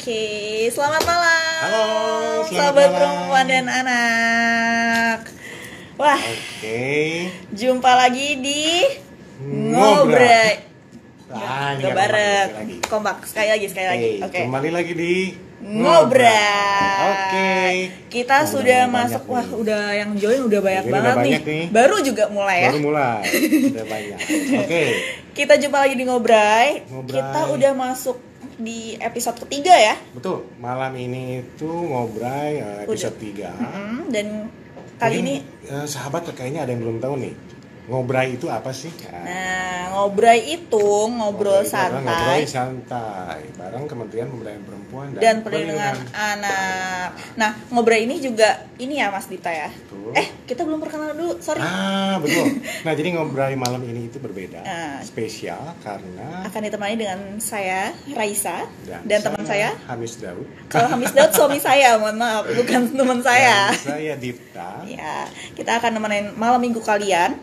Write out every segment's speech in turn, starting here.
Oke, selamat malam. Halo, sahabat malam. perempuan dan anak. Wah, jumpa lagi di Ngobrai. Nggak bareng. Kompak, sekali lagi. Oke. Kembali lagi di Ngobrai. Oke. Kita sudah masuk. Wah, udah yang join udah banyak banget nih. Baru juga mulai ya. Baru mulai. Udah banyak. Oke. Kita jumpa lagi di Ngobrai. Kita udah masuk di episode ketiga ya. Betul, malam ini itu Ngobrai episode 3. Dan kali ini sahabat kayaknya ada yang belum tahu nih, Ngobrai itu apa sih? Nah, Ngobrai itu ngobrol santai bareng Kementerian Pemberdayaan Perempuan dan Perlindungan Anak. Nah, Ngobrai ini juga ini ya Mas Dita ya. Betul. Kita belum perkenalan dulu, sorry. Betul. Nah, jadi Ngobrai malam ini itu berbeda, spesial karena akan ditemani dengan saya Raisa dan teman saya Hamis Daud. Kalau Hamis Daud suami saya, mohon maaf, bukan teman saya. Dan saya Dipta. Ya, kita akan nemenin malam minggu kalian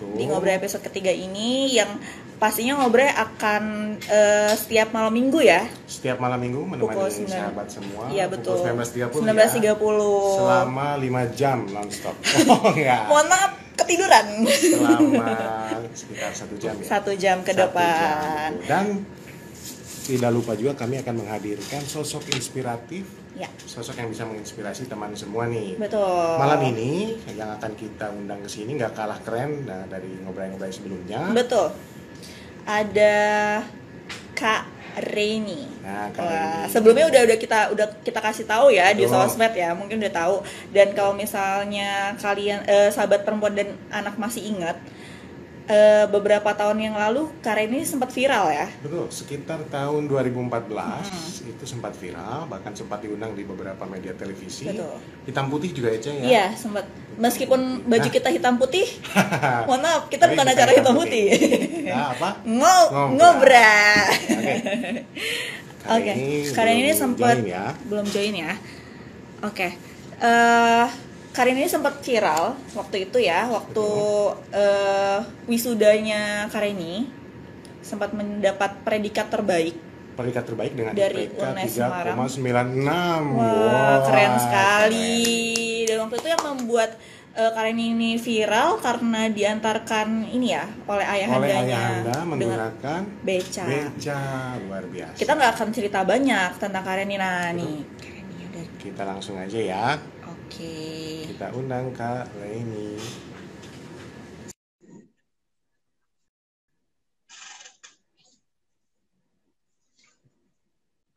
di Ngobrai episode ketiga ini, yang pastinya Ngobrai akan setiap malam minggu ya. Setiap malam minggu menemani sahabat semua. Iya betul. Pukul 19.30 selama 5 jam nonstop. Oh enggak. Mohon maaf, ketiduran. Selama sekitar 1 jam ya. 1 jam ke depan. Dan tidak lupa juga kami akan menghadirkan sosok inspiratif. Ya. Sosok yang bisa menginspirasi teman semua nih. Betul. Malam ini yang akan kita undang ke sini nggak kalah keren dari Ngobrai-Ngobrai sebelumnya. Betul. Ada Kak Reni. Nah, Kak Reni. Sebelumnya udah kita kasih tahu ya di sosmed ya, mungkin udah tahu. Dan kalau misalnya kalian sahabat perempuan dan anak masih ingat, beberapa tahun yang lalu Kak Reni sempat viral ya. Betul, sekitar tahun 2014 itu sempat viral, bahkan sempat diundang di beberapa media televisi. Betul. Hitam putih juga ya, ya? Iya, sempat. Meskipun baju kita hitam putih, mohon maaf, kita bukan acara hitam putih. Nah, apa? Ngobrai. Oke. Kak Reni ini sempat belum join ya. Oke. Kak Reni ini sempat viral waktu itu ya, waktu wisudanya Kak Reni sempat mendapat predikat terbaik. Predikat terbaik dengan dari UNES 3,96. 3,96. Wah, keren sekali. Dan waktu itu yang membuat Kak Reni ini viral karena diantarkan ini ya oleh ayahandanya menggunakan beca. Luar biasa. Kita nggak akan cerita banyak tentang Kak Reni nih. Kita langsung aja ya. Oke. Kita undang Kak Reni.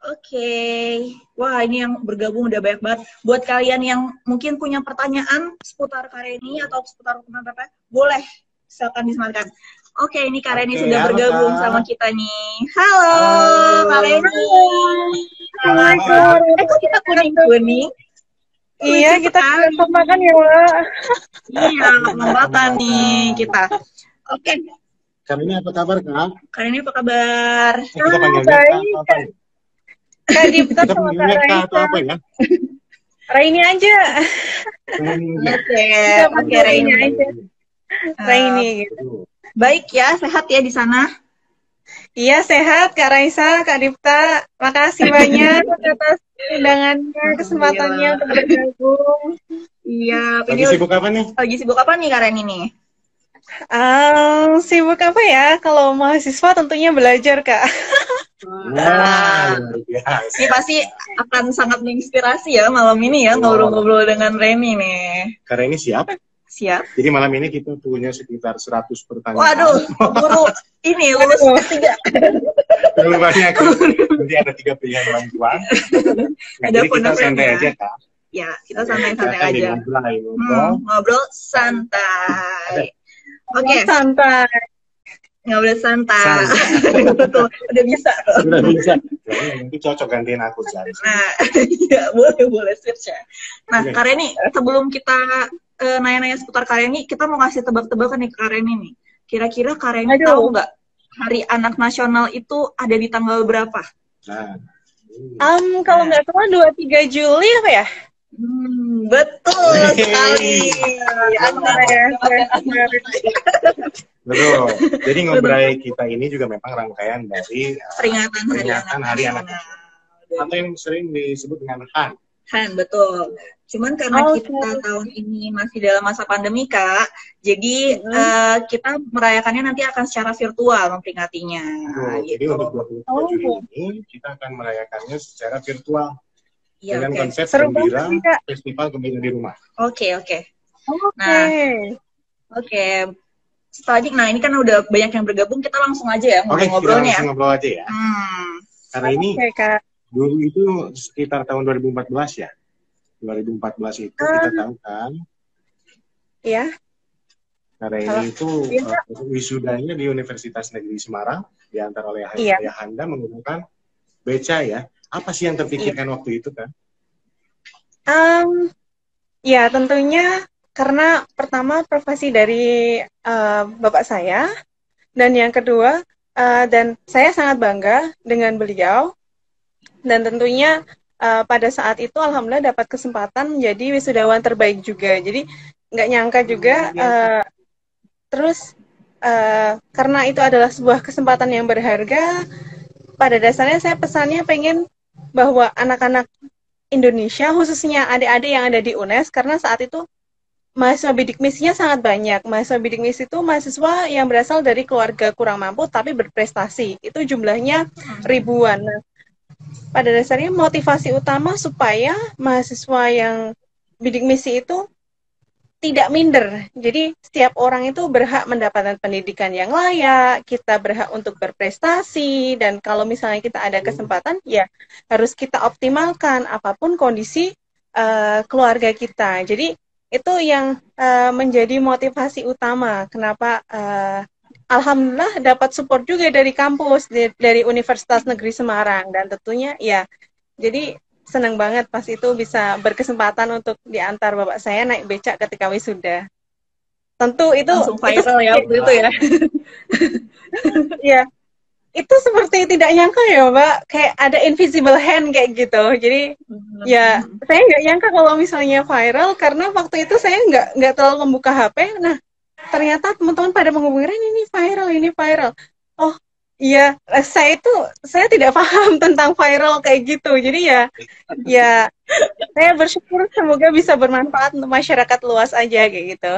Oke. Wah, ini yang bergabung udah banyak banget. Buat kalian yang mungkin punya pertanyaan seputar Kak Reni atau seputar teman-teman, boleh silakan disematkan. Oke, ini Kak Reni sudah bergabung sama kita nih. Halo, Kak Reni. Kok kita kuning-kuning? Iya, kita makan ya, Wak. Iya, makan nih kita. Oke. Kak Reni apa kabar, Kak? Kak Reni apa kabar? Kita panggilnya apa? Kak Dipta sama Kak Raisa. Apa ya? Raini aja. Oke, pakai Raini aja. Raini gitu. Baik ya, sehat ya di sana? Iya, sehat Kak Raisa, Kak Dipta. Makasih banyak atas undangannya, kesempatannya untuk bergabung. Iya, lagi sibuk apa nih? Lagi sibuk apa nih Kak Reni nih? Sibuk apa ya? Kalau mahasiswa tentunya belajar, Kak. Wah, luar biasa. Ini pasti akan sangat menginspirasi ya malam ini ya, ngobrol-ngobrol dengan Reni nih. Kak Reni siap? Siap. Jadi malam ini kita punya sekitar 100 pertanyaan. Waduh, guru ini lulus S3. Terlalu banyak. Nanti ada 3 pilihan bantuan. Jadi kita santai aja, Kak. Ya, kita santai-santai aja. Ngobrol santai. Oke. Santai. Ngobrol santai. Santai. Betul, udah bisa. Sudah bisa. Nanti cocok gantiin aku, Zan. Nah, ya boleh switch ya. Nah, Oke. Kak Reni, sebelum kita nanya-nanya seputar Kak Reni, kita mau ngasih tebak-tebakan nih ke Kak Reni nih. Kira-kira Kak Reni Aduh. tahu nggak Hari Anak Nasional itu ada di tanggal berapa? Nah, Kalau nggak salah 23 Juli apa ya? Betul sekali. betul. Jadi ngobrol kita ini juga memang rangkaian dari Peringatan Hari Anak Nasional. Atau yang sering disebut dengan HAN. Han, betul. Cuman karena kita tahun ini masih dalam masa pandemi, Kak, jadi kita merayakannya nanti akan secara virtual memperingatinya. Jadi untuk 24 Juli ini kita akan merayakannya secara virtual dengan konsep Gembira, Festival Gembira di Rumah. Oke. Nah, setelah ini kan udah banyak yang bergabung, kita langsung aja ya ngobrol-ngobrolnya. Oke, kita langsung ngobrol aja ya. Karena ini dulu itu sekitar tahun 2014 ya. 2014 itu kita tahu kan. Iya. Karena ini itu wisudanya di Universitas Negeri Semarang diantar oleh Ayahanda menggunakan beca ya. Apa sih yang terpikirkan waktu itu kan? Ya tentunya karena pertama profesi dari bapak saya, dan yang kedua dan saya sangat bangga dengan beliau, dan tentunya pada saat itu alhamdulillah dapat kesempatan menjadi wisudawan terbaik juga. Jadi nggak nyangka juga terus karena itu adalah sebuah kesempatan yang berharga. Pada dasarnya saya pesannya pengen bahwa anak-anak Indonesia, khususnya adik-adik yang ada di UNES, karena saat itu mahasiswa bidik misinya sangat banyak. Mahasiswa bidik misi itu mahasiswa yang berasal dari keluarga kurang mampu tapi berprestasi. Itu jumlahnya ribuan. Nah, pada dasarnya motivasi utama supaya mahasiswa yang bidik misi itu tidak minder. Jadi setiap orang itu berhak mendapatkan pendidikan yang layak, kita berhak untuk berprestasi, dan kalau misalnya kita ada kesempatan, ya harus kita optimalkan apapun kondisi keluarga kita. Jadi itu yang menjadi motivasi utama. Kenapa alhamdulillah dapat support juga dari kampus, dari Universitas Negeri Semarang, dan tentunya ya jadi senang banget pas itu bisa berkesempatan untuk diantar bapak saya naik becak ketika wisuda. Tentu itu langsung viral ya waktu itu ya. Ya, itu seperti tidak nyangka ya Mbak, kayak ada invisible hand kayak gitu. Jadi ya saya nggak nyangka kalau misalnya viral, karena waktu itu saya nggak terlalu membuka HP. Nah ternyata teman-teman pada menghubungi, ini viral. Oh iya, saya tidak paham tentang viral kayak gitu. Jadi ya saya bersyukur semoga bisa bermanfaat untuk masyarakat luas aja kayak gitu.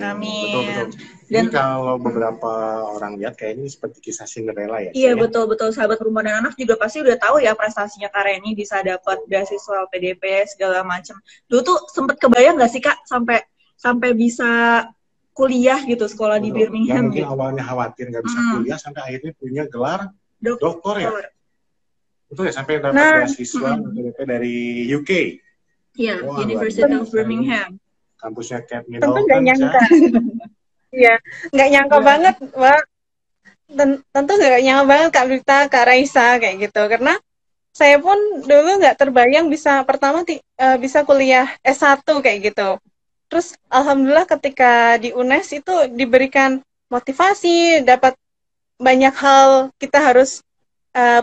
Amin. Betul. Dan kalau beberapa orang lihat kayak ini seperti kisah Cinderella ya. Iya betul. Sahabat Rumah dan Anak juga pasti udah tahu ya prestasinya Kak Reni, bisa dapat beasiswa PDP segala macam. Dulu tuh sempet kebayang nggak sih Kak sampai bisa kuliah gitu, sekolah di Birmingham. Mungkin awalnya khawatir nggak bisa kuliah sampai akhirnya punya gelar doktor ya. Betul ya, sampai dapat beasiswa PDP dari UK. Iya, University of Birmingham. Kampusnya Kate Tentu Middleton. nggak nyangka. Iya, nggak nyangka banget, Mbak. Tentu nggak nyangka banget Kak Brita, Kak Raisa kayak gitu. Karena saya pun dulu nggak terbayang bisa bisa kuliah S1 kayak gitu. Terus alhamdulillah ketika di UNES itu diberikan motivasi, dapat banyak hal, kita harus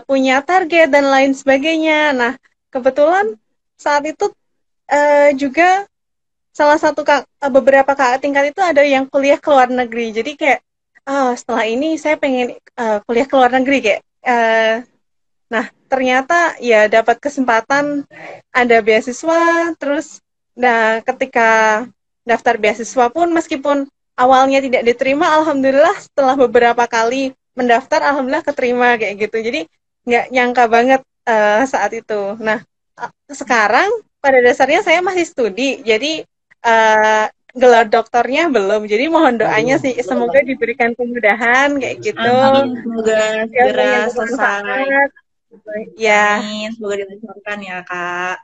punya target dan lain sebagainya. Nah, kebetulan saat itu juga salah satu beberapa kakak tingkat itu ada yang kuliah ke luar negeri. Jadi kayak setelah ini saya pengen kuliah ke luar negeri kayak. Nah, ternyata ya dapat kesempatan ada beasiswa, terus ketika daftar beasiswa pun meskipun awalnya tidak diterima, alhamdulillah setelah beberapa kali mendaftar, alhamdulillah keterima kayak gitu. Jadi nggak nyangka banget saat itu. Nah, sekarang pada dasarnya saya masih studi, jadi gelar doktornya belum. Jadi mohon doanya sih, semoga diberikan kemudahan kayak gitu. Semoga segera selesai. Ya. Amin. Semoga dilancarkan ya Kak.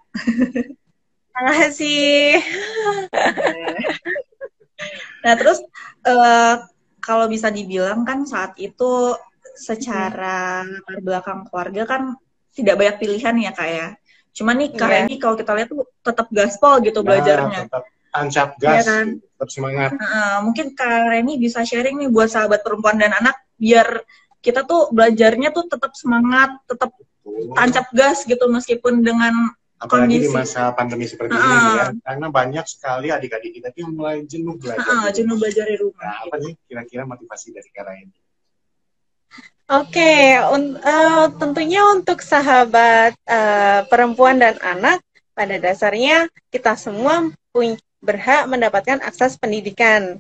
Terima kasih. Nah terus kalau bisa dibilang kan saat itu secara latar belakang keluarga kan tidak banyak pilihan ya Kak ya. Cuman nih Kak Reni kalau kita lihat tuh tetap gaspol gitu belajarnya. Tetap tancap gas, ya kan? tetap semangat. Mungkin Kak Reni bisa sharing nih buat sahabat perempuan dan anak biar kita tuh belajarnya tuh tetap semangat, tetap tancap gas gitu meskipun dengan apalagi kondisi di masa pandemi seperti ini ya, karena banyak sekali adik-adik kita yang mulai jenuh belajar. Jenuh belajar di rumah. Nah, apa nih kira-kira motivasi dari Kak Reni? Oke, tentunya untuk sahabat perempuan dan anak, pada dasarnya kita semua berhak mendapatkan akses pendidikan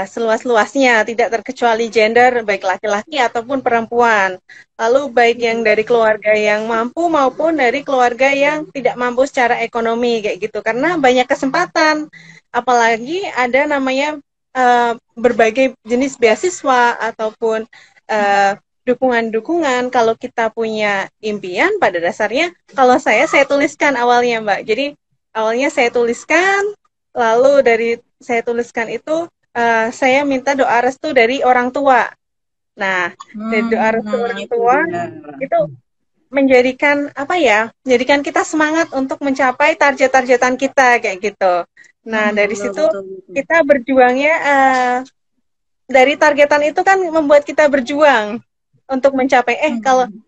seluas-luasnya, tidak terkecuali gender, baik laki-laki ataupun perempuan. Lalu baik yang dari keluarga yang mampu maupun dari keluarga yang tidak mampu secara ekonomi, kayak gitu. Karena banyak kesempatan, apalagi ada namanya berbagai jenis beasiswa ataupun dukungan-dukungan. Kalau kita punya impian, pada dasarnya kalau saya tuliskan awalnya Mbak. Jadi awalnya saya tuliskan, lalu dari saya tuliskan itu saya minta doa restu dari orang tua. Nah, dari doa restu orang tua itu menjadikan apa ya? Menjadikan kita semangat untuk mencapai target-targetan kita kayak gitu. Nah, dari situ kita berjuangnya dari targetan itu kan membuat kita berjuang untuk mencapai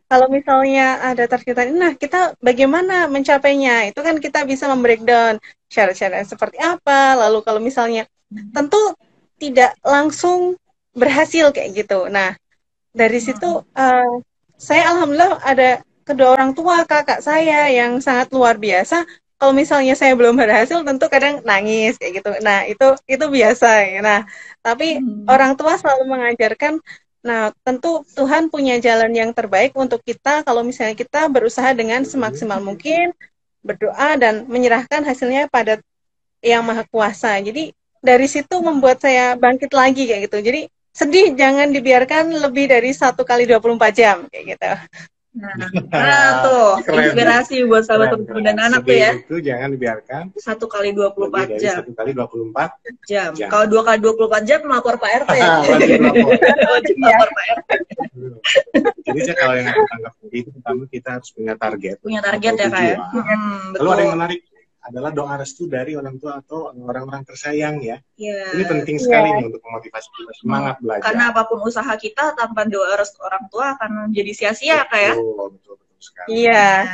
kalau misalnya ada targetan ini, nah kita bagaimana mencapainya, itu kan kita bisa membreakdown syarat-syarat seperti apa, lalu kalau misalnya tentu tidak langsung berhasil kayak gitu. Nah dari situ saya alhamdulillah ada kedua orang tua kakak saya yang sangat luar biasa. Kalau misalnya saya belum berhasil, tentu kadang nangis kayak gitu. Nah itu biasa ya. Nah tapi orang tua selalu mengajarkan. Nah, tentu Tuhan punya jalan yang terbaik untuk kita kalau misalnya kita berusaha dengan semaksimal mungkin, berdoa dan menyerahkan hasilnya pada Yang Maha Kuasa. Jadi dari situ membuat saya bangkit lagi kayak gitu. Jadi sedih jangan dibiarkan lebih dari 1 kali 24 jam kayak gitu. Nah tuh keren. Inspirasi buat sahabat perempuan dan anak tuh ya. Itu jangan dibiarkan 1 kali 24 jam. 1 kali 24 jam. Kalau 2 kali 24 jam melapor Pak RT ya. Wajib lapor Pak RT. Jadi kalau yang aku tangkap itu pertama kita harus punya target. Punya target ya Kak ya. Lalu ada yang menarik adalah doa restu dari orang tua atau orang-orang tersayang ya. Yeah. Ini penting sekali nih untuk memotivasi kita semangat belajar. Karena apapun usaha kita tanpa doa restu orang tua akan menjadi sia-sia kayak. Betul sekali. Iya.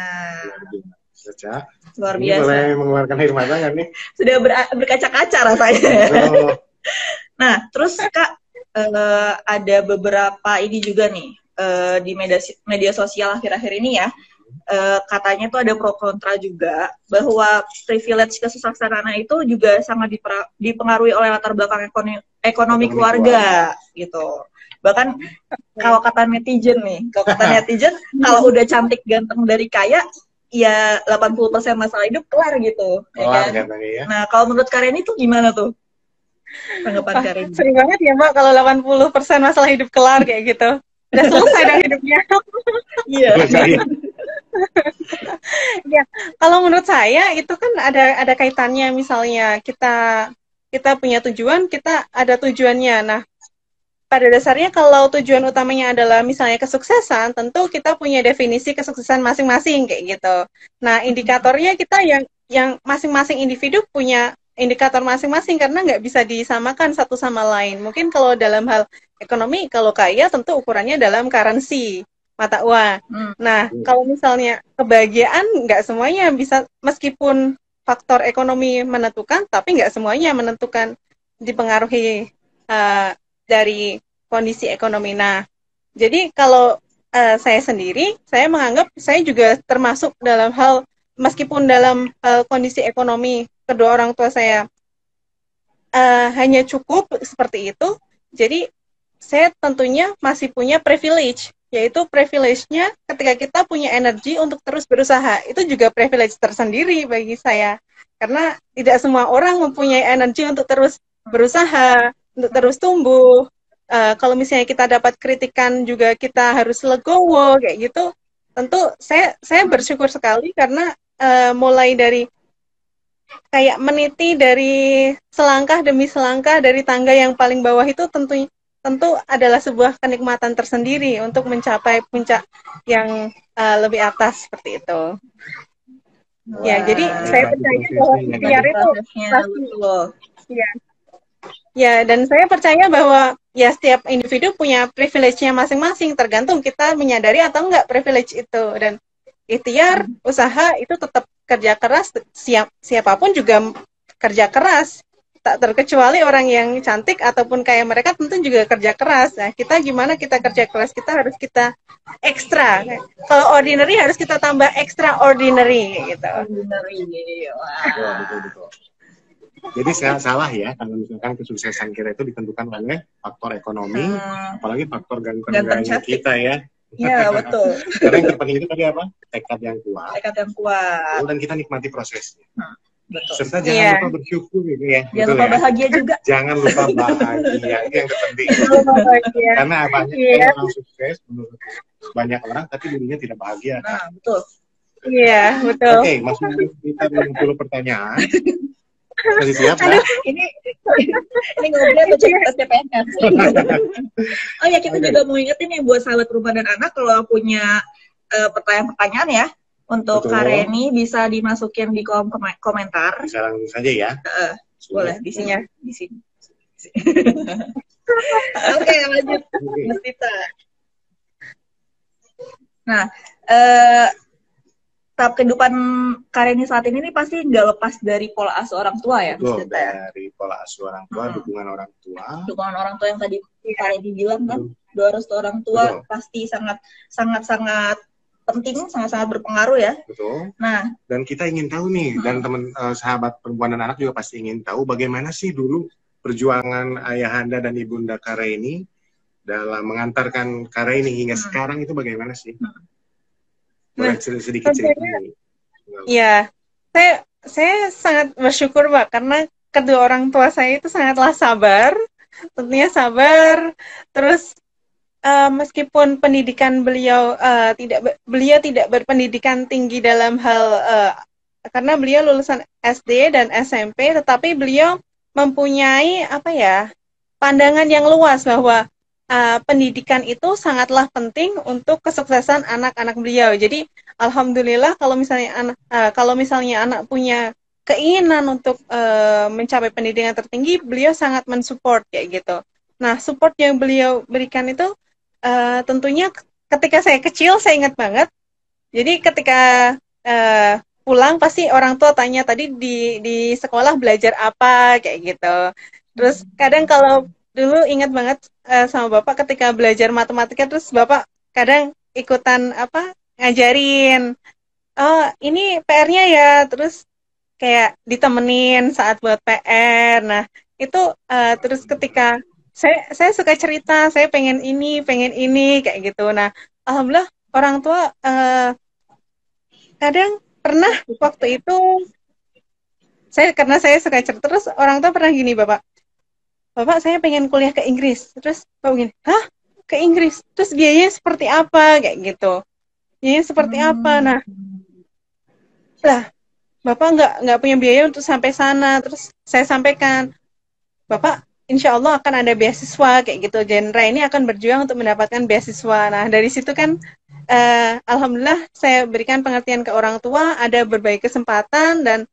Luar biasa. Mulai mengeluarkan air mata kan nih. Sudah berkaca-kaca rasanya. Nah, terus Kak ada beberapa ini juga nih di media sosial akhir-akhir ini ya. Katanya tuh ada pro kontra juga bahwa privilege kesuksesan itu juga sangat dipengaruhi oleh latar belakang ekonomi keluarga gitu. Bahkan kalau kata netizen kalau udah cantik ganteng dari kaya ya 80% masalah hidup kelar gitu ya kan? Ya. Nah kalau menurut Karen itu gimana tuh tanggapan Karen? Sering banget ya Mbak kalau 80% masalah hidup kelar kayak gitu udah selesai dong hidupnya. Iya. Ya, kalau menurut saya itu kan ada kaitannya, misalnya kita punya tujuan, kita ada tujuannya. Nah, pada dasarnya kalau tujuan utamanya adalah misalnya kesuksesan, tentu kita punya definisi kesuksesan masing-masing kayak gitu. Nah, indikatornya kita yang masing-masing individu punya indikator masing-masing karena nggak bisa disamakan satu sama lain. Mungkin kalau dalam hal ekonomi, kalau kaya tentu ukurannya dalam currency, mata uang. Nah, kalau misalnya kebahagiaan nggak semuanya bisa, meskipun faktor ekonomi menentukan, tapi nggak semuanya menentukan, dipengaruhi dari kondisi ekonomi. Nah, jadi kalau saya sendiri, saya menganggap saya juga termasuk dalam hal, meskipun dalam kondisi ekonomi kedua orang tua saya hanya cukup seperti itu, jadi saya tentunya masih punya privilege, yaitu privilege-nya ketika kita punya energi untuk terus berusaha. Itu juga privilege tersendiri bagi saya, karena tidak semua orang mempunyai energi untuk terus berusaha, untuk terus tumbuh. Kalau misalnya kita dapat kritikan juga kita harus legowo kayak gitu. Tentu saya bersyukur sekali karena mulai dari kayak meniti dari selangkah demi selangkah dari tangga yang paling bawah itu tentu adalah sebuah kenikmatan tersendiri untuk mencapai puncak yang lebih atas seperti itu. Wah, ya, jadi saya percaya bahwa ikhtiar itu pasti. Ya. Ya, dan saya percaya bahwa ya setiap individu punya privilege-nya masing-masing, tergantung kita menyadari atau enggak privilege itu. Dan ikhtiar, usaha itu tetap kerja keras, siapapun juga kerja keras. Tak terkecuali orang yang cantik ataupun kayak mereka tentu juga kerja keras. Nah, kita gimana kita kerja keras, kita harus kita ekstra. Kalau ordinary harus kita tambah extraordinary gitu. Ordinary. Wah. Betul. Jadi salah ya kalau misalkan kesuksesan kita itu ditentukan oleh faktor ekonomi, apalagi faktor ganteng-gantengnya kita ya. Iya, betul. Karena yang terpenting itu tadi apa? Tekad yang kuat. Tekad yang kuat. Dan kita nikmati prosesnya. Betul. Serta jangan lupa bersyukur gitu ya. Jangan lupa bahagia juga. Jangan lupa bahagia, itu yang terpenting. Karena banyak orang sukses menurut banyak orang, tapi dirinya tidak bahagia. Nah, betul. Iya, betul. Oke, masuk kita 50 pertanyaan. Masih siap ya? Ini ngobrol atau CPNS. Oh ya, kita juga mau ingetin nih buat sahabat rumah dan anak, kalau punya pertanyaan-pertanyaan ya, untuk Kak Reni bisa dimasukin di kolom komentar. Bisa langsung saja ya. Boleh di sini. Oke, lanjut. Mas Tita. Nah, tahap kehidupan Kak Reni saat ini nih pasti nggak lepas dari pola asuh orang tua ya? Betul, dari pola asuh orang tua, dukungan orang tua. Dukungan orang tua yang tadi Kak Reni bilang kan, doa restu orang tua pasti sangat penting, sangat berpengaruh ya. Betul. Nah, dan kita ingin tahu nih, dan teman sahabat perempuan dan anak juga pasti ingin tahu bagaimana sih dulu perjuangan ayahanda dan ibunda Kak Reni dalam mengantarkan Kak Reni hingga sekarang itu bagaimana sih? Boleh sedikit cerita. Ya, saya sangat bersyukur Pak, karena kedua orang tua saya itu sangatlah sabar, tentunya sabar. Terus meskipun pendidikan beliau tidak berpendidikan tinggi dalam hal karena beliau lulusan SD dan SMP, tetapi beliau mempunyai pandangan yang luas bahwa pendidikan itu sangatlah penting untuk kesuksesan anak-anak beliau. Jadi alhamdulillah kalau misalnya anak punya keinginan untuk mencapai pendidikan tertinggi, beliau sangat mensupport kayak gitu. Nah, support yang beliau berikan itu tentunya ketika saya kecil, saya ingat banget. Jadi ketika pulang pasti orang tua tanya tadi di sekolah belajar apa kayak gitu. Terus kadang kalau dulu ingat banget sama Bapak ketika belajar matematika, terus Bapak kadang ikutan ngajarin. Oh, ini PR-nya ya, terus kayak ditemenin saat buat PR. Nah, itu terus ketika saya suka cerita, saya pengen ini kayak gitu. Nah, alhamdulillah orang tua kadang pernah waktu itu karena saya suka cerita, terus orang tua pernah gini, Bapak saya pengen kuliah ke Inggris. Terus Bapak gini, hah? Ke Inggris? Terus biayanya seperti apa? Kayak gitu. Biayanya seperti apa? Nah, lah Bapak nggak punya biaya untuk sampai sana. Terus saya sampaikan, Bapak insya Allah akan ada beasiswa kayak gitu. Dan Reni akan berjuang untuk mendapatkan beasiswa. Nah, dari situ kan alhamdulillah saya berikan pengertian ke orang tua, ada berbagai kesempatan, dan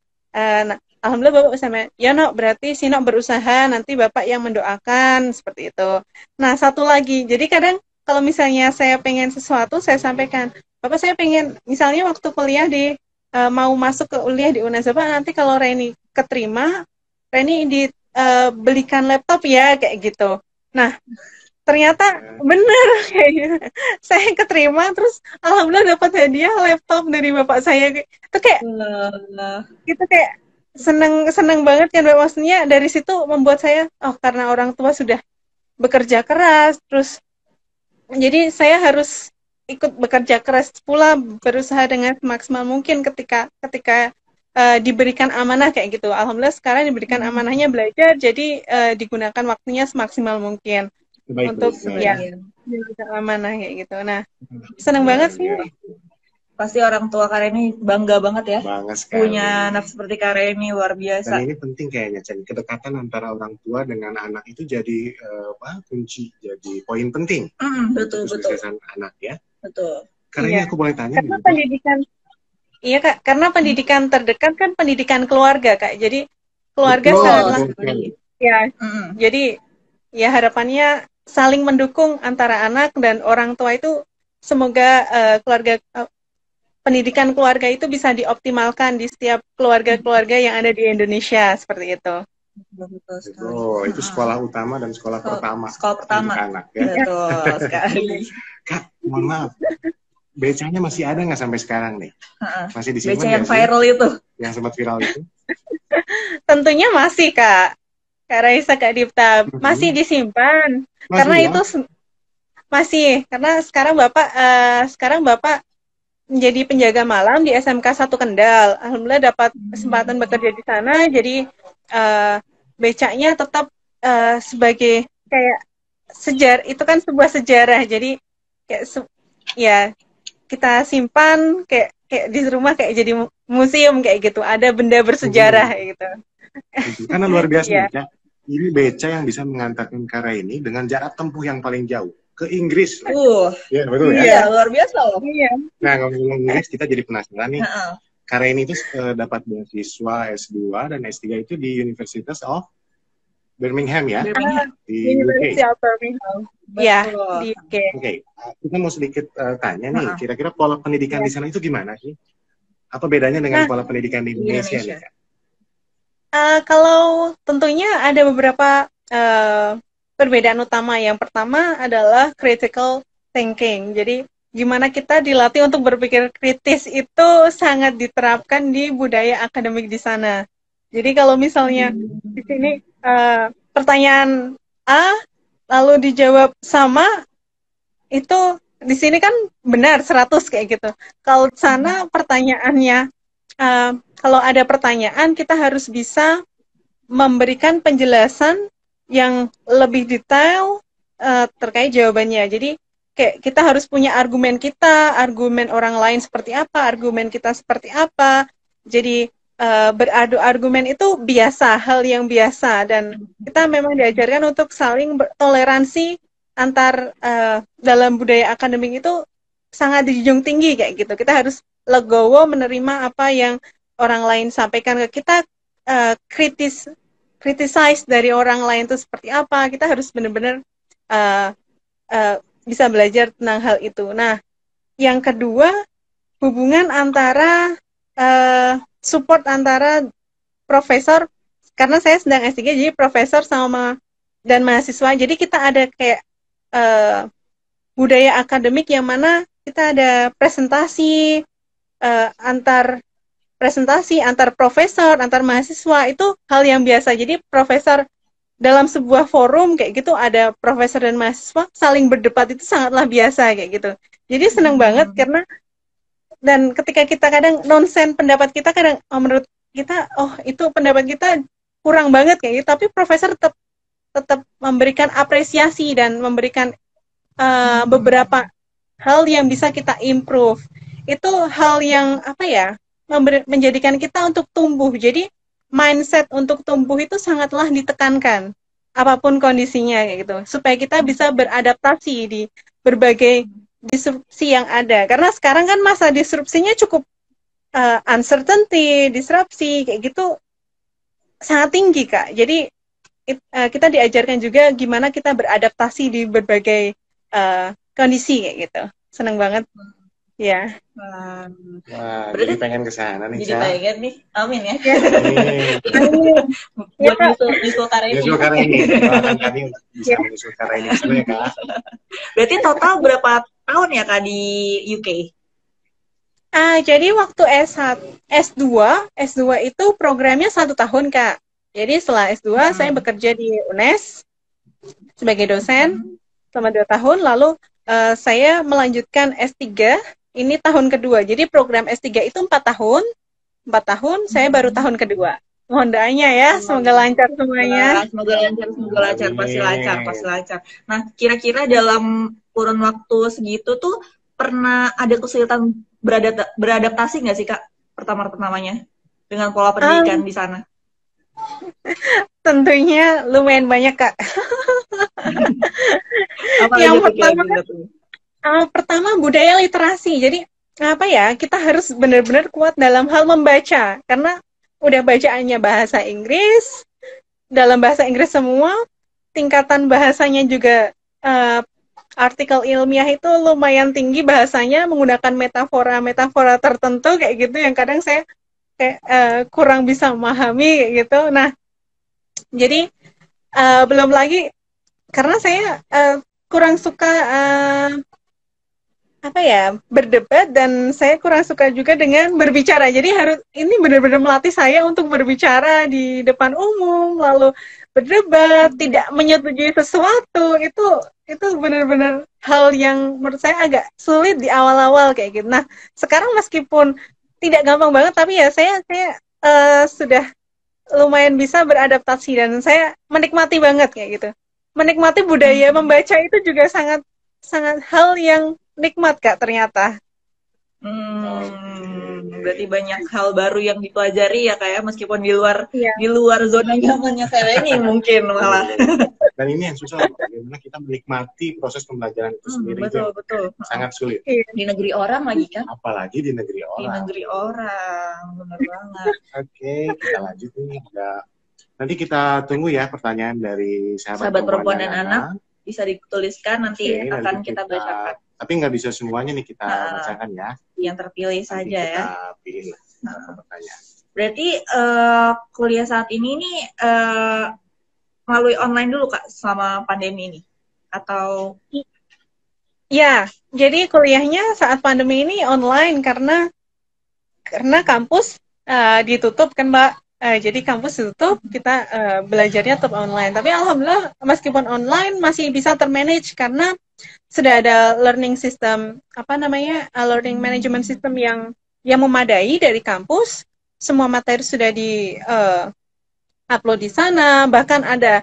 alhamdulillah Bapak sama ya berarti si berusaha, nanti Bapak yang mendoakan, seperti itu. Nah, satu lagi, jadi kadang kalau misalnya saya pengen sesuatu, saya sampaikan, Bapak saya pengen misalnya waktu kuliah mau masuk ke kuliah di UNES, Bapak nanti kalau Reni keterima, Reni belikan laptop ya, kayak gitu. Nah, ternyata bener kayaknya saya keterima, terus alhamdulillah dapat hadiah laptop dari Bapak saya. Itu kayak gitu, kayak seneng banget kan, maksudnya dari situ membuat saya karena orang tua sudah bekerja keras, terus jadi saya harus ikut bekerja keras pula, berusaha dengan semaksimal mungkin ketika diberikan amanah kayak gitu. Alhamdulillah sekarang diberikan amanahnya belajar, jadi digunakan waktunya semaksimal mungkin untuk diberikan amanah kayak gitu. Nah, seneng banget sih. Pasti orang tua Kareni bangga banget ya. Bangga sekali. Punya anak seperti Kareni, luar biasa. Dan ini penting kayaknya, Chen. Kedekatan antara orang tua dengan anak itu jadi kunci, jadi poin penting. Betul. Kesuksesan anak ya. Betul. Karena aku boleh tanya. Karena pendidikan, iya Kak, karena pendidikan terdekat kan pendidikan keluarga Kak. Jadi keluarga sangatlah, ya. Jadi ya harapannya saling mendukung antara anak dan orang tua itu. Semoga pendidikan keluarga itu bisa dioptimalkan di setiap keluarga-keluarga yang ada di Indonesia, seperti itu. Betul, itu sekolah utama dan sekolah pertama. Sekolah pertama. Anak, ya. Betul sekali. Kak, mohon maaf. Becanya masih ada nggak sampai sekarang nih? Masih disimpan? Beca yang viral itu? Yang sempat viral itu? Tentunya masih, Kak. Kak Raisa, Kak Dipta. Masih disimpan. Karena itu masih. Karena sekarang Bapak menjadi penjaga malam di SMK 1 Kendal. Alhamdulillah dapat kesempatan bekerja di sana. Jadi becaknya tetap sebagai kayak sejarah. Itu kan sebuah sejarah. Jadi kayak ya kita simpan kayak di rumah kayak jadi museum kayak gitu. Ada benda bersejarah gitu. Karena luar biasa ya. Ini beca yang bisa mengantarkan Kareni dengan jarak tempuh yang paling jauh ke Inggris. Iya, betul ya? Iya, luar biasa loh. Iya. Nah, ngomong Inggris, kita jadi penasaran nih. Kareni itu dapat beasiswa S2 dan S3 itu di University of Birmingham ya? Di University of Birmingham. Iya, di UK. Oke, kita mau sedikit tanya nih, kira-kira pola pendidikan di sana itu gimana sih? Apa bedanya dengan pola pendidikan di Indonesia nih, Kak? Kalau tentunya ada beberapa perbedaan utama. Yang pertama adalah critical thinking. Jadi gimana kita dilatih untuk berpikir kritis itu sangat diterapkan di budaya akademik di sana. Jadi kalau misalnya di sini pertanyaan A lalu dijawab sama, itu di sini kan benar 100 kayak gitu. Kalau di sana pertanyaannya kalau ada pertanyaan kita harus bisa memberikan penjelasan yang lebih detail terkait jawabannya. Jadi kayak kita harus punya argumen kita, argumen orang lain seperti apa, argumen kita seperti apa. Jadi beradu argumen itu biasa, hal yang biasa. Dan kita memang diajarkan untuk saling bertoleransi antar dalam budaya akademik itu sangat dijunjung tinggi kayak gitu. Kita harus legowo menerima apa yang orang lain sampaikan ke kita, criticize dari orang lain itu seperti apa. Kita harus benar-benar bisa belajar tentang hal itu. Nah, yang kedua, hubungan antara support antara profesor, karena saya sedang S3, jadi profesor dan mahasiswa. Jadi kita ada kayak budaya akademik yang mana kita ada presentasi antar profesor, antar mahasiswa, itu hal yang biasa. Jadi profesor dalam sebuah forum kayak gitu ada profesor dan mahasiswa saling berdebat itu sangatlah biasa kayak gitu. Jadi senang banget karena dan ketika kita kadang nonsen pendapat kita kadang menurut kita itu pendapat kita kurang banget kayak gitu, tapi profesor tetap memberikan apresiasi dan memberikan beberapa hal yang bisa kita improve. Itu hal yang menjadikan kita untuk tumbuh. Jadi mindset untuk tumbuh itu sangatlah ditekankan apapun kondisinya kayak gitu, supaya kita bisa beradaptasi di berbagai disrupsi yang ada. Karena sekarang kan masa disrupsinya cukup uncertainty, disrupsi kayak gitu sangat tinggi, Kak. Jadi kita diajarkan juga gimana kita beradaptasi di berbagai kondisi kayak gitu. Senang banget. Ya. Wah, jadi pengen ke sana nih. Jadi pengen nih. Amin ya. Buat nyusul Kareni. Nyusul Kareni. Doakan kami untuk bisa menyusul Kareni ya, Kak. Berarti total berapa tahun ya, Kak, di UK? Jadi waktu S2 itu programnya 1 tahun, Kak. Jadi setelah S2 saya bekerja di UNES sebagai dosen selama 2 tahun, lalu saya melanjutkan S3. Ini tahun kedua. Jadi program S3 itu 4 tahun. 4 tahun, saya baru tahun kedua. Mohon doanya ya, semoga lancar semuanya. Semoga lancar, pasti lancar. Nah, kira-kira dalam kurun waktu segitu tuh pernah ada kesulitan beradaptasi nggak sih Kak pertama-pertamanya dengan pola pendidikan di sana? Tentunya lumayan banyak, Kak. Apa Yang aja tuh pertama kira-kira tuh? pertama budaya literasi. Jadi apa ya? Kita harus benar-benar kuat dalam hal membaca karena udah bacaannya bahasa Inggris, dalam bahasa Inggris semua, tingkatan bahasanya juga artikel ilmiah itu lumayan tinggi bahasanya menggunakan metafora-metafora tertentu kayak gitu yang kadang saya kayak kurang bisa memahami kayak gitu. Nah, jadi belum lagi karena saya kurang suka apa ya berdebat dan saya kurang suka juga dengan berbicara. Jadi harus ini benar-benar melatih saya untuk berbicara di depan umum, lalu berdebat, tidak menyetujui sesuatu itu benar-benar hal yang menurut saya agak sulit di awal-awal kayak gitu. Nah, sekarang meskipun tidak gampang banget, tapi ya saya sudah lumayan bisa beradaptasi dan saya menikmati banget kayak gitu. Menikmati budaya membaca itu juga sangat sangat hal yang nikmat Kak ternyata. Berarti banyak hal baru yang dipelajari ya Kak ya, meskipun di luar Iya. di luar zona nyamannya kayak ini mungkin malah. Dan ini yang susah, bagaimana kita menikmati proses pembelajaran itu sendiri itu Betul. sangat sulit. Iya. Di negeri orang lagi kan? Apalagi di negeri Di orang. negeri orang, benar banget. Oke, kita lanjut nih. Nanti kita tunggu ya pertanyaan dari Sahabat perempuan dan anak. Bisa dituliskan nanti Oke, akan nanti kita bacakan. Tapi nggak bisa semuanya nih kita bacakan ya. Yang terpilih Nanti saja ya. kita pilih lah pertanyaan. Berarti kuliah saat ini nih melalui online dulu Kak selama pandemi ini? Atau? Ya, jadi kuliahnya saat pandemi ini online karena kampus ditutup kan Mbak. Jadi kampus tutup, kita belajarnya tetap online. Tapi alhamdulillah meskipun online masih bisa termanage karena sudah ada learning system, learning management system yang memadai dari kampus. Semua materi sudah di upload di sana, bahkan ada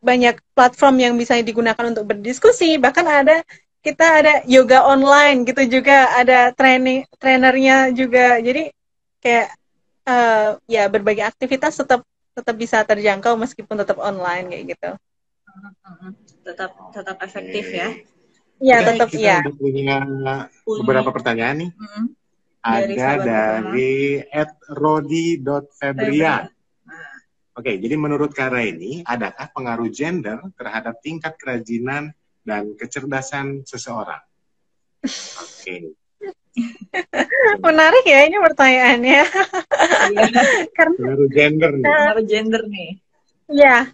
banyak platform yang bisa digunakan untuk berdiskusi, bahkan kita ada yoga online gitu juga, ada trainernya juga. Jadi kayak ya berbagai aktivitas tetap bisa terjangkau meskipun tetap online kayak gitu. Tetap efektif ya. Iya, tetap ya. Kita punya beberapa pertanyaan nih. Ada dari @rodi.febrian. Oke, jadi menurut Kak Raini, adakah pengaruh gender terhadap tingkat kerajinan dan kecerdasan seseorang? Oke. Menarik ya ini pertanyaannya. Pengaruh gender nih. Pengaruh gender nih. Ya,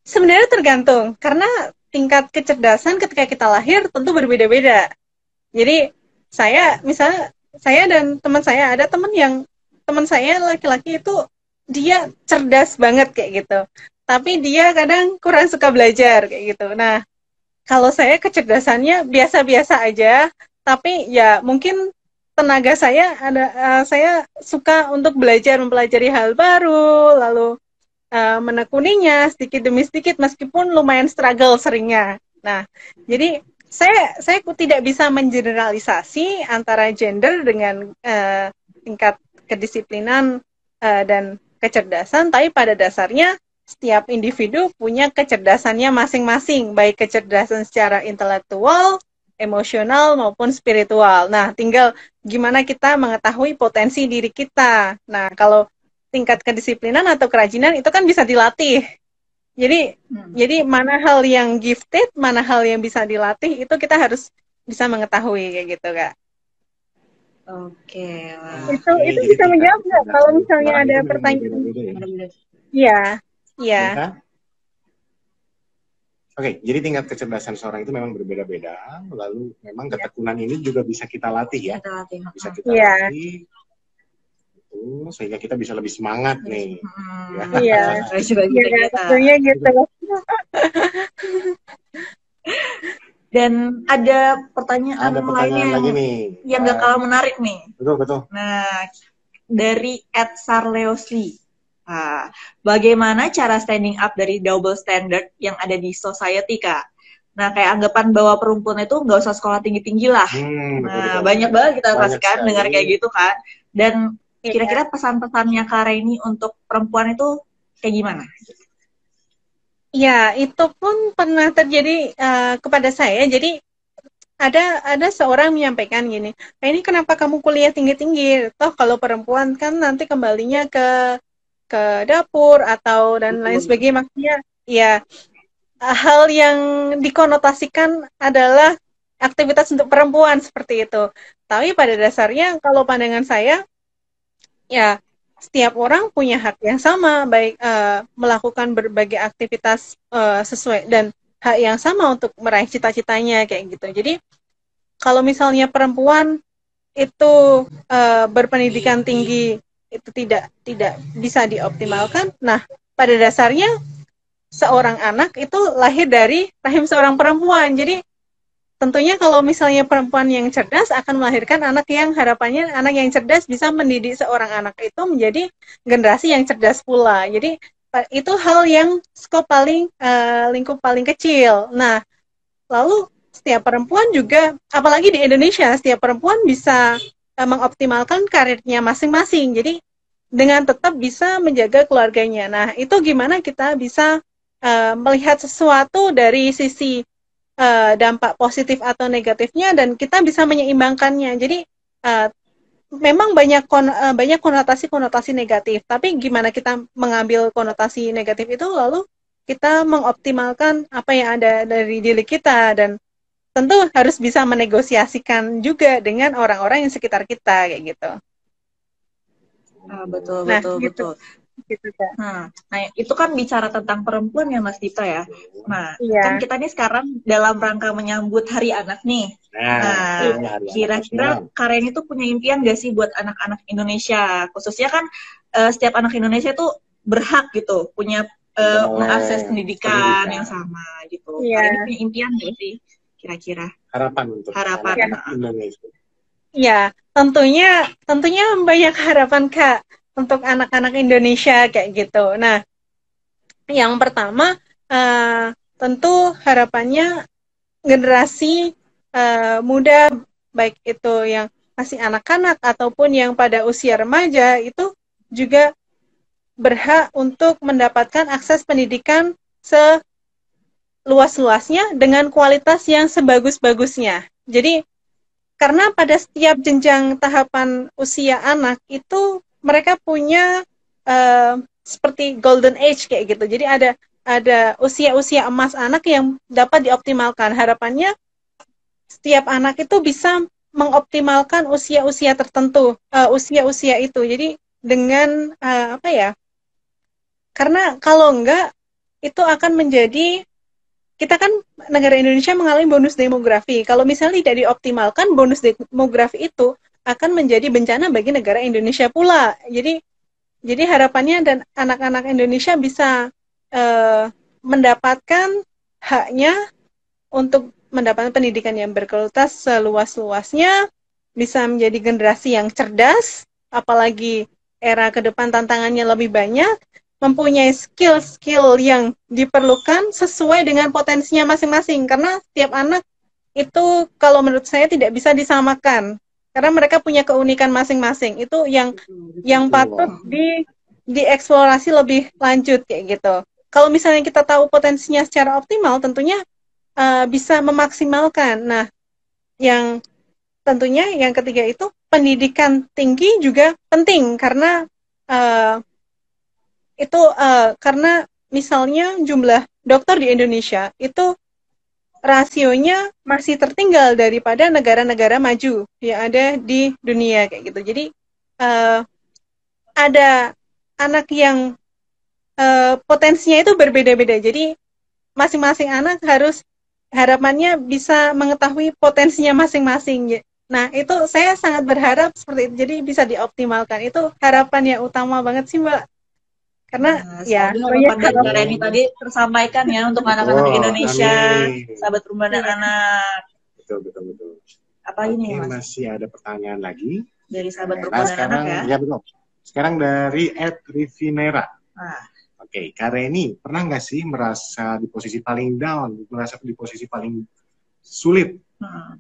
sebenarnya tergantung karena tingkat kecerdasan ketika kita lahir tentu berbeda-beda. Jadi misalnya saya dan teman saya, ada teman saya laki-laki itu dia cerdas banget kayak gitu. Tapi dia kadang kurang suka belajar kayak gitu. Nah, kalau saya kecerdasannya biasa-biasa aja, tapi ya mungkin tenaga saya saya suka untuk mempelajari hal baru, lalu menekuninya sedikit demi sedikit meskipun lumayan struggle seringnya. Nah, jadi saya tidak bisa mengeneralisasi antara gender dengan tingkat kedisiplinan dan kecerdasan, tapi pada dasarnya setiap individu punya kecerdasannya masing-masing, baik kecerdasan secara intelektual, emosional maupun spiritual. Nah, tinggal gimana kita mengetahui potensi diri kita. Nah, kalau tingkat kedisiplinan atau kerajinan itu kan bisa dilatih. Jadi mana hal yang gifted, mana hal yang bisa dilatih, itu kita harus bisa mengetahui kayak gitu, Kak. Oke. Itu bisa menjawab nggak kalau misalnya ada pertanyaan? Iya. Oke, jadi tingkat kecerdasan seorang itu memang berbeda-beda, lalu memang ketekunan ini juga bisa kita latih ya. Bisa kita latih, sehingga kita bisa lebih semangat nih. Iya. Tentunya gitu. Dan ada pertanyaan lainnya lagi nih yang gak kalah menarik nih. Betul. Nah, dari @sarleosli. Bagaimana cara standing up dari double standard yang ada di society, Kak? Nah, kayak anggapan bahwa perempuan itu nggak usah sekolah tinggi-tinggi lah. Nah, banyak banget kita kasihkan dengar kayak gitu kan. Dan kira-kira pesan-pesannya Kak Raini untuk perempuan itu kayak gimana? Ya, itu pun pernah terjadi kepada saya. Jadi ada seorang menyampaikan gini, nah ini kenapa kamu kuliah tinggi-tinggi? Toh kalau perempuan kan nanti kembalinya ke dapur atau dan lain sebagainya. Maksudnya ya hal yang dikonotasikan adalah aktivitas untuk perempuan seperti itu. Tapi pada dasarnya kalau pandangan saya ya setiap orang punya hak yang sama, baik melakukan berbagai aktivitas sesuai dan hak yang sama untuk meraih cita-citanya kayak gitu. Jadi kalau misalnya perempuan itu berpendidikan tinggi itu tidak bisa dioptimalkan, nah pada dasarnya seorang anak itu lahir dari rahim seorang perempuan. Jadi tentunya kalau misalnya perempuan yang cerdas akan melahirkan anak yang harapannya anak yang cerdas bisa mendidik seorang anak itu menjadi generasi yang cerdas pula. Jadi itu hal yang skop paling lingkup paling kecil. Nah, lalu setiap perempuan juga, apalagi di Indonesia, setiap perempuan bisa mengoptimalkan karirnya masing-masing. Jadi dengan tetap bisa menjaga keluarganya. Nah, itu gimana kita bisa melihat sesuatu dari sisi dampak positif atau negatifnya dan kita bisa menyeimbangkannya. Jadi memang banyak konotasi-konotasi negatif, tapi gimana kita mengambil konotasi negatif itu lalu kita mengoptimalkan apa yang ada dari diri kita dan tentu harus bisa menegosiasikan juga dengan orang-orang yang sekitar kita kayak gitu. Betul, Nah, betul, gitu. betul. Nah, itu kan bicara tentang perempuan ya Mas Dita ya. Nah, kan kita nih sekarang dalam rangka menyambut Hari Anak nih. Nah, kira-kira Kak Raini tuh punya impian gak sih buat anak-anak Indonesia? Khususnya kan setiap anak Indonesia tuh berhak gitu, punya mengakses pendidikan yang sama gitu. Kak Raini punya impian gak sih kira-kira? Harapan untuk anak Indonesia. Ya, tentunya banyak harapan Kak untuk anak-anak Indonesia kayak gitu. Nah, yang pertama tentu harapannya generasi muda baik itu yang masih anak-anak ataupun yang pada usia remaja itu juga berhak untuk mendapatkan akses pendidikan seluas-luasnya dengan kualitas yang sebagus-bagusnya. Jadi karena pada setiap jenjang tahapan usia anak itu mereka punya seperti golden age kayak gitu. Jadi ada usia-usia emas anak yang dapat dioptimalkan. Harapannya setiap anak itu bisa mengoptimalkan usia-usia tertentu, usia-usia itu. Jadi dengan apa ya? Karena kalau enggak itu akan menjadi kita kan negara Indonesia mengalami bonus demografi. Kalau misalnya tidak dioptimalkan, bonus demografi itu akan menjadi bencana bagi negara Indonesia pula. Jadi harapannya dan anak-anak Indonesia bisa mendapatkan haknya untuk mendapatkan pendidikan yang berkualitas seluas-luasnya, bisa menjadi generasi yang cerdas, apalagi era ke depan tantangannya lebih banyak, mempunyai skill-skill yang diperlukan sesuai dengan potensinya masing-masing. Karena setiap anak itu kalau menurut saya tidak bisa disamakan. Karena mereka punya keunikan masing-masing. Itu yang patut dieksplorasi lebih lanjut kayak gitu. Kalau misalnya kita tahu potensinya secara optimal, tentunya bisa memaksimalkan. Nah, yang tentunya yang ketiga itu pendidikan tinggi juga penting karena karena misalnya jumlah dokter di Indonesia itu rasionya masih tertinggal daripada negara-negara maju yang ada di dunia kayak gitu. Jadi ada anak yang potensinya itu berbeda-beda. Jadi masing-masing anak harus harapannya bisa mengetahui potensinya masing-masing. Nah, itu saya sangat berharap seperti itu. Jadi bisa dioptimalkan. Itu harapan yang utama banget sih, Mbak. Karena ya harapan dari Raini tadi tersampaikan ya untuk anak-anak Indonesia, sahabat rumah dan anak. Betul. Apa ini Mas? Masih ada pertanyaan lagi dari sahabat rumah dan anak ya? Ya betul. Sekarang dari Rivinera. Oke, Kak Reni, pernah nggak sih merasa di posisi paling down, merasa di posisi paling sulit?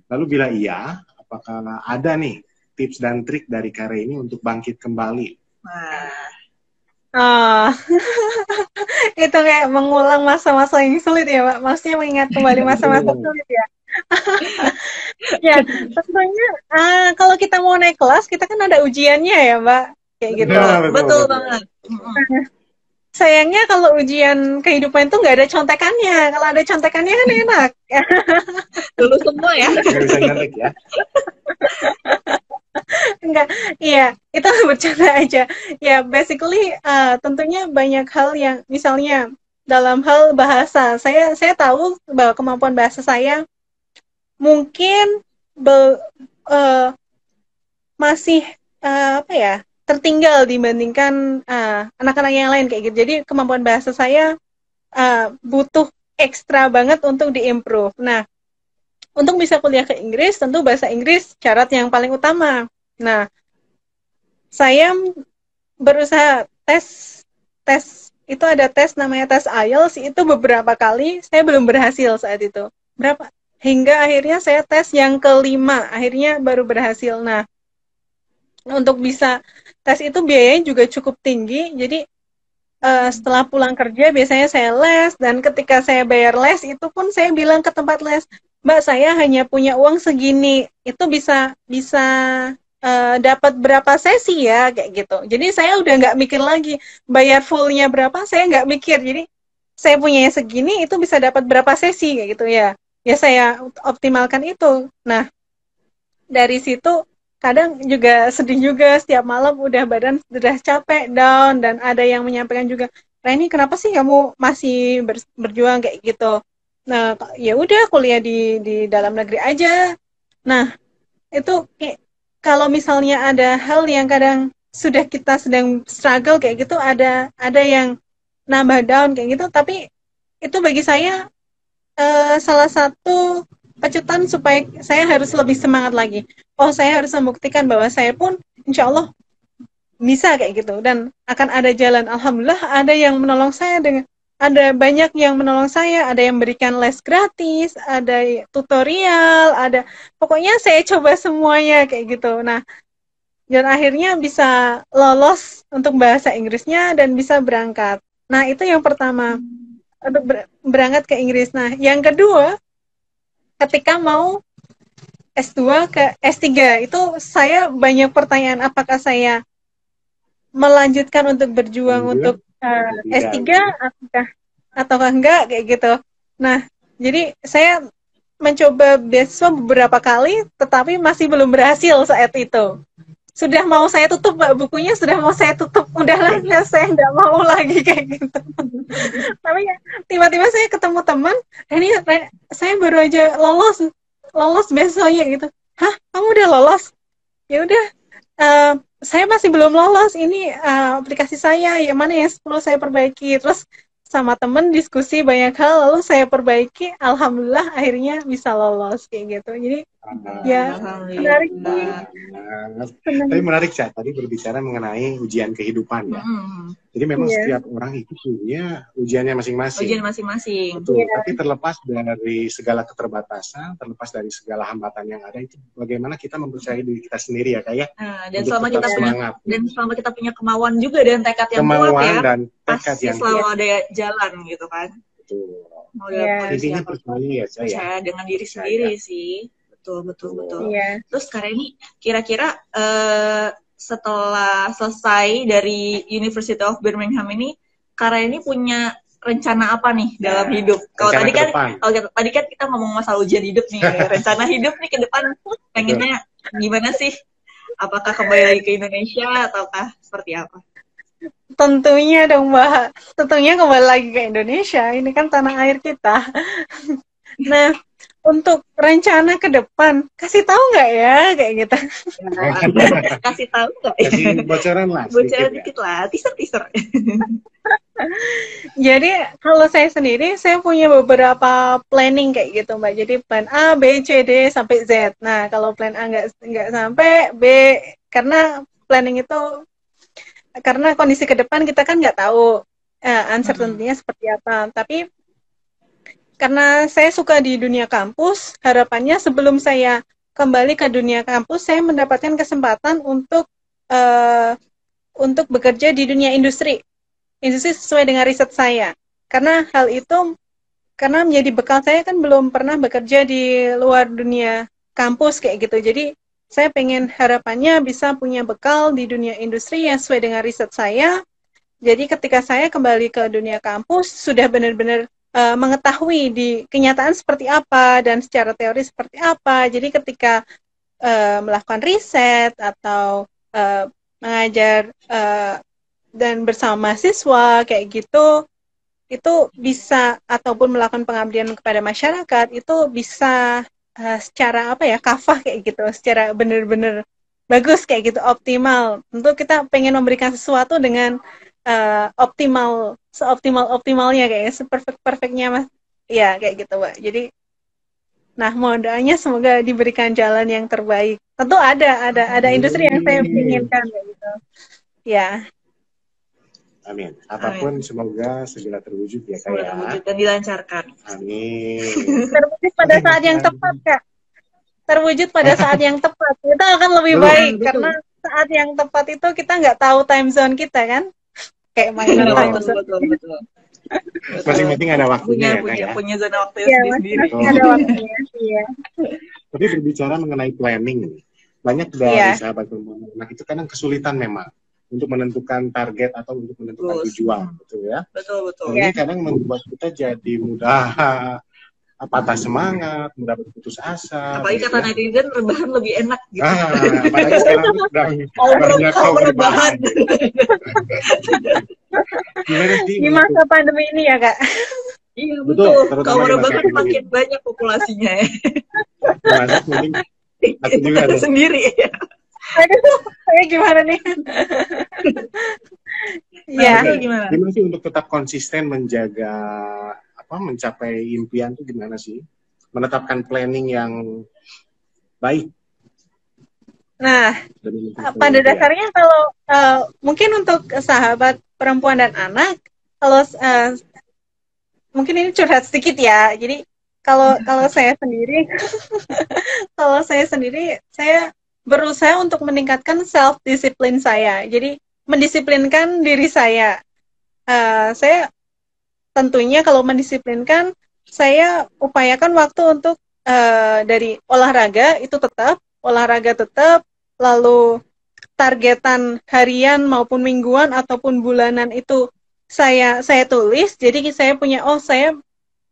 Lalu bila iya, apakah ada nih tips dan trik dari Kak Reni untuk bangkit kembali? Ah, itu kayak mengulang masa-masa yang sulit ya, Pak. Maksudnya mengingat kembali masa-masa sulit ya. Ya, tentunya kalau kita mau naik kelas, kita kan ada ujiannya ya, Mbak. Kayak gitu. Betul banget. Sayangnya kalau ujian kehidupan itu nggak ada contekannya. Kalau ada contekannya kan enak. Dulu semua ya. Nggak bisa nyontek ya. Enggak, iya, itu bercanda aja. Ya, basically tentunya banyak hal yang misalnya dalam hal bahasa. Saya tahu bahwa kemampuan bahasa saya mungkin masih apa ya? Tertinggal dibandingkan anak-anak yang lain kayak gitu. Jadi kemampuan bahasa saya butuh ekstra banget untuk diimprove. Nah, untuk bisa kuliah ke Inggris, tentu bahasa Inggris syarat yang paling utama. Nah, saya berusaha tes itu ada tes namanya tes IELTS itu beberapa kali saya belum berhasil saat itu. Hingga akhirnya saya tes yang kelima, akhirnya baru berhasil. Nah, untuk bisa tes itu biayanya juga cukup tinggi. Jadi setelah pulang kerja biasanya saya les, dan ketika saya bayar les itu pun saya bilang ke tempat les, Mbak, saya hanya punya uang segini, itu bisa dapat berapa sesi ya, kayak gitu. Jadi saya udah nggak mikir lagi bayar fullnya berapa, saya nggak mikir. Jadi saya punya segini, itu bisa dapat berapa sesi kayak gitu ya. Ya saya optimalkan itu. Nah, dari situ kadang juga sedih juga, setiap malam udah badan sudah capek, down, dan ada yang menyampaikan juga, Reni, kenapa sih kamu masih berjuang kayak gitu? Nah, ya udah kuliah di dalam negeri aja. Nah, itu kalau misalnya ada hal yang kadang sudah kita sedang struggle kayak gitu, ada yang nambah down kayak gitu, tapi itu bagi saya salah satu pecutan supaya saya harus lebih semangat lagi. Oh, saya harus membuktikan bahwa saya pun insya Allah bisa kayak gitu, dan akan ada jalan. Alhamdulillah ada yang menolong saya, ada banyak yang menolong saya, ada yang berikan les gratis, ada tutorial, ada, pokoknya saya coba semuanya kayak gitu. Nah, dan akhirnya bisa lolos untuk bahasa Inggrisnya dan bisa berangkat. Nah, itu yang pertama, untuk berangkat ke Inggris. Nah, yang kedua, ketika mau S2 ke S3, itu saya banyak pertanyaan, apakah saya melanjutkan untuk berjuang untuk S3 ataukah enggak kayak gitu. Nah, jadi saya mencoba beasiswa beberapa kali, tetapi masih belum berhasil saat itu. Sudah mau saya tutup, Mbak, bukunya sudah mau saya tutup, udahlah, saya nggak mau lagi kayak gitu. Tapi ya, tiba-tiba saya ketemu teman, ini saya baru aja lolos beasiswanya gitu. Hah, kamu udah lolos? Ya udah, saya masih belum lolos, ini aplikasi saya yang mana yang 10 saya perbaiki, terus sama temen diskusi banyak hal, lalu saya perbaiki, alhamdulillah akhirnya bisa lolos kayak gitu. Jadi ya menarik sih. Tapi menarik, Cak, tadi berbicara mengenai ujian kehidupan ya. Jadi memang setiap orang itu punya ujiannya masing-masing. Ujian masing-masing. Betul. Tapi terlepas dari segala keterbatasan, terlepas dari segala hambatan yang ada, itu bagaimana kita mempercayai diri kita sendiri ya, kayak. Dan selama kita punya kemauan juga dan tekad yang kuat ya. Dan tekad pasti yang selalu ada jalan gitu kan. Betul. Intinya percaya ya, saya. Percaya dengan diri sendiri sih. Betul. Terus karena ini kira-kira setelah selesai dari University of Birmingham ini, Kara ini punya rencana apa nih dalam hidup? Kalau tadi kan kita ngomong masalah ujian hidup nih, rencana hidup nih ke depan pengennya gimana sih? Apakah kembali lagi ke Indonesia ataukah seperti apa? Tentunya dong, Mbak. Tentunya kembali lagi ke Indonesia. Ini kan tanah air kita. Nah, untuk rencana ke depan, kasih tahu nggak ya kayak gitu? Kasih tahu nggak? Kasih bocoran lah. Bocoran dikit lah, teaser. Jadi kalau saya sendiri, saya punya beberapa planning kayak gitu, Mbak. Jadi plan A, B, C, D sampai Z. Nah, kalau plan A nggak sampai, B, karena planning itu karena kondisi ke depan kita kan nggak tahu. uncertainty-nya seperti apa. Tapi karena saya suka di dunia kampus, harapannya sebelum saya kembali ke dunia kampus, saya mendapatkan kesempatan untuk bekerja di dunia industri sesuai dengan riset saya. Karena hal itu, karena menjadi bekal saya kan belum pernah bekerja di luar dunia kampus kayak gitu. Jadi saya pengen harapannya bisa punya bekal di dunia industri yang sesuai dengan riset saya. Jadi ketika saya kembali ke dunia kampus, sudah benar-benar mengetahui di kenyataan seperti apa dan secara teori seperti apa. Jadi ketika melakukan riset atau mengajar dan bersama mahasiswa kayak gitu, itu bisa, ataupun melakukan pengabdian kepada masyarakat, itu bisa secara apa ya, kafah kayak gitu, secara benar-benar bagus kayak gitu, optimal. Tentu kita pengen memberikan sesuatu dengan optimal, seoptimal-optimalnya kayaknya, seperfect-perfectnya Mas. Ya, kayak gitu, Mbak. Jadi nah, mohon doanya semoga diberikan jalan yang terbaik. Tentu ada industri yang saya inginkan kayak gitu. Ya. Amin. Apapun semoga segera terwujud ya Kak. Semoga terwujud dan dilancarkan. Amin. Terwujud pada saat yang tepat, Kak. Terwujud pada saat yang tepat. Itu akan lebih baik karena saat yang tepat itu kita nggak tahu time zone kita kan. Kayak mainan time zone. Betul. Masing-masing ada waktunya punya zona waktu ya, sendiri. Ada waktunya, iya. Tapi berbicara mengenai planning, banyak dari sahabat perempuan anak itu kadang kesulitan memang untuk menentukan target atau untuk menentukan tujuan, betul ya? Betul. Ini kadang membuat kita jadi mudah patah semangat, mudah berputus asa. Apalagi kata netizen, rebahan lebih enak gitu. Apalagi sekarang sedang banyak rebahan. Gimana sih? Di masa pandemi ini ya, Kak? Iya, betul. Kalau rebahan makin banyak populasinya ya. Termasuk mending aku juga sendiri ya. Aduh, saya gimana nih? Ya. Gimana sih untuk tetap konsisten menjaga mencapai impian itu gimana sih? Menetapkan planning yang baik. Nah, pada dasarnya kalau mungkin untuk sahabat perempuan dan anak, kalau mungkin ini curhat sedikit ya. Jadi kalau saya sendiri, saya berusaha untuk meningkatkan self disiplin saya. Jadi mendisiplinkan diri saya. Saya tentunya kalau mendisiplinkan, saya upayakan waktu untuk dari olahraga tetap, lalu targetan harian maupun mingguan ataupun bulanan itu saya tulis. Jadi saya punya saya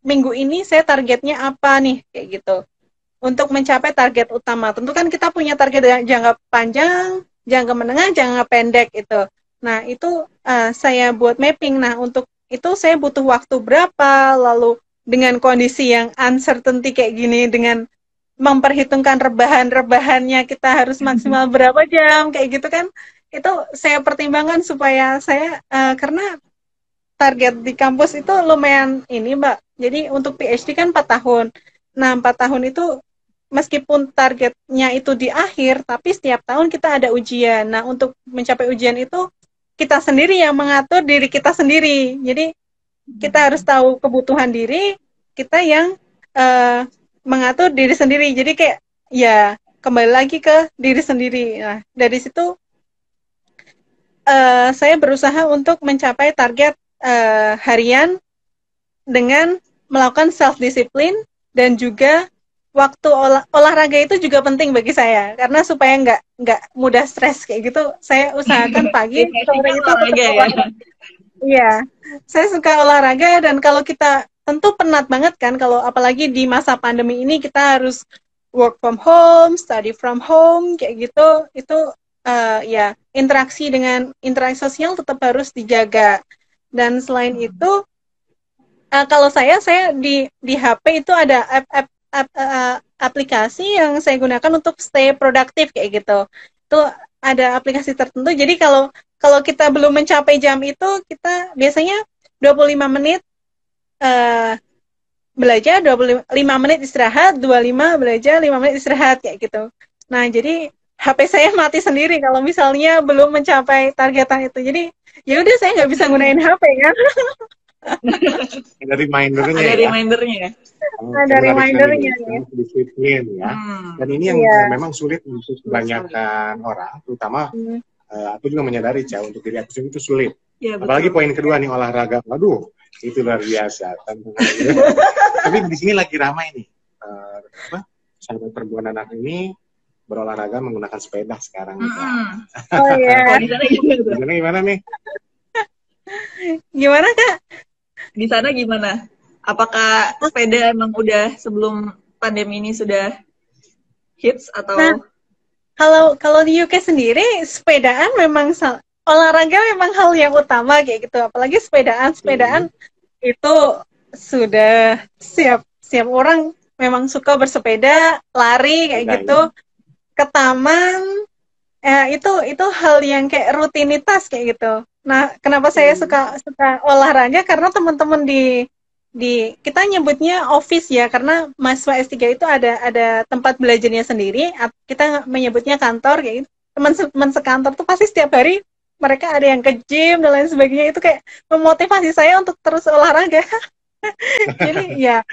minggu ini saya targetnya apa nih kayak gitu. Untuk mencapai target utama. Tentu kan kita punya target jangka panjang, jangka menengah, jangka pendek itu. Nah, itu saya buat mapping. Nah, untuk itu saya butuh waktu berapa, lalu dengan kondisi yang uncertainty kayak gini, dengan memperhitungkan rebahannya kita harus maksimal berapa jam, kayak gitu kan. Itu saya pertimbangkan supaya saya, karena target di kampus itu lumayan ini, Mbak. Jadi untuk PhD kan 4 tahun. Nah, 4 tahun itu meskipun targetnya itu di akhir, tapi setiap tahun kita ada ujian. Nah, untuk mencapai ujian itu, kita sendiri yang mengatur diri kita sendiri. Jadi, kita harus tahu kebutuhan diri, kita yang mengatur diri sendiri. Jadi kayak, ya, kembali lagi ke diri sendiri. Nah, dari situ, saya berusaha untuk mencapai target harian dengan melakukan self-discipline dan juga waktu olahraga itu juga penting bagi saya karena supaya nggak mudah stres kayak gitu. Saya usahakan pagi sore itu olahraga. Iya, saya suka olahraga dan kalau kita tentu penat banget kan kalau apalagi di masa pandemi ini kita harus work from home, study from home kayak gitu. Itu ya interaksi sosial tetap harus dijaga. Dan selain itu kalau saya di HP itu ada aplikasi yang saya gunakan untuk stay produktif kayak gitu. Itu ada aplikasi tertentu. Jadi kalau kita belum mencapai jam itu, kita biasanya 25 menit belajar, 25 menit istirahat, 25 belajar, 5 menit istirahat kayak gitu. Nah, jadi HP saya mati sendiri kalau misalnya belum mencapai targetan itu. Jadi ya udah saya nggak bisa gunain HP kan. Ada remindernya Ada ya. remindernya ya. Ada remindernya ya. Disiplin ya. Dan ini yang Iya. memang sulit untuk kebanyakan orang, terutama aku juga menyadari untuk diri aku sendiri itu sulit. Ya, Apalagi poin kedua nih, olahraga. Waduh, itu luar biasa. Tapi di sini lagi ramai nih. Sahabat perempuan anak ini berolahraga menggunakan sepeda sekarang. Oh iya. Di sana gimana tuh? Di sana gimana nih? Gimana Kak? Di sana gimana? Apakah sepeda emang udah sebelum pandemi ini sudah hits atau? Nah, kalau di UK sendiri sepedaan memang olahraga memang hal yang utama kayak gitu. Apalagi sepedaan itu sudah siap orang memang suka bersepeda, lari kayak gitu, ke taman. Itu hal yang kayak rutinitas kayak gitu. Nah, kenapa saya suka olahraga? Karena teman-teman di kita nyebutnya office ya, karena mahasiswa S3 itu ada tempat belajarnya sendiri. Kita menyebutnya kantor kayak gitu. Teman-teman sekantor tuh pasti setiap hari mereka ada yang ke gym dan lain sebagainya. Itu kayak memotivasi saya untuk terus olahraga. Jadi ya.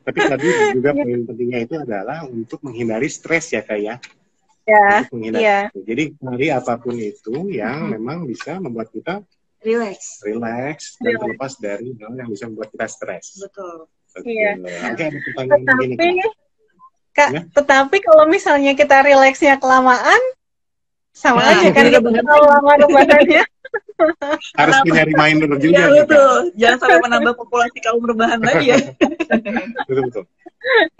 Tapi tadi juga poin pentingnya itu adalah untuk menghindari stres ya Kak ya. Ya, iya. Jadi cari apapun itu yang memang bisa membuat kita relax dan terlepas dari hal yang bisa membuat kita stres. Betul. Iya. Oke, ada pertanyaan begini, Kak. Tetapi kalau misalnya kita rileksnya kelamaan, sama aja kan lama rebahannya. Harus punya reminder juga. Iya betul. Jangan sampai menambah populasi kaum rebahan lagi ya. Betul.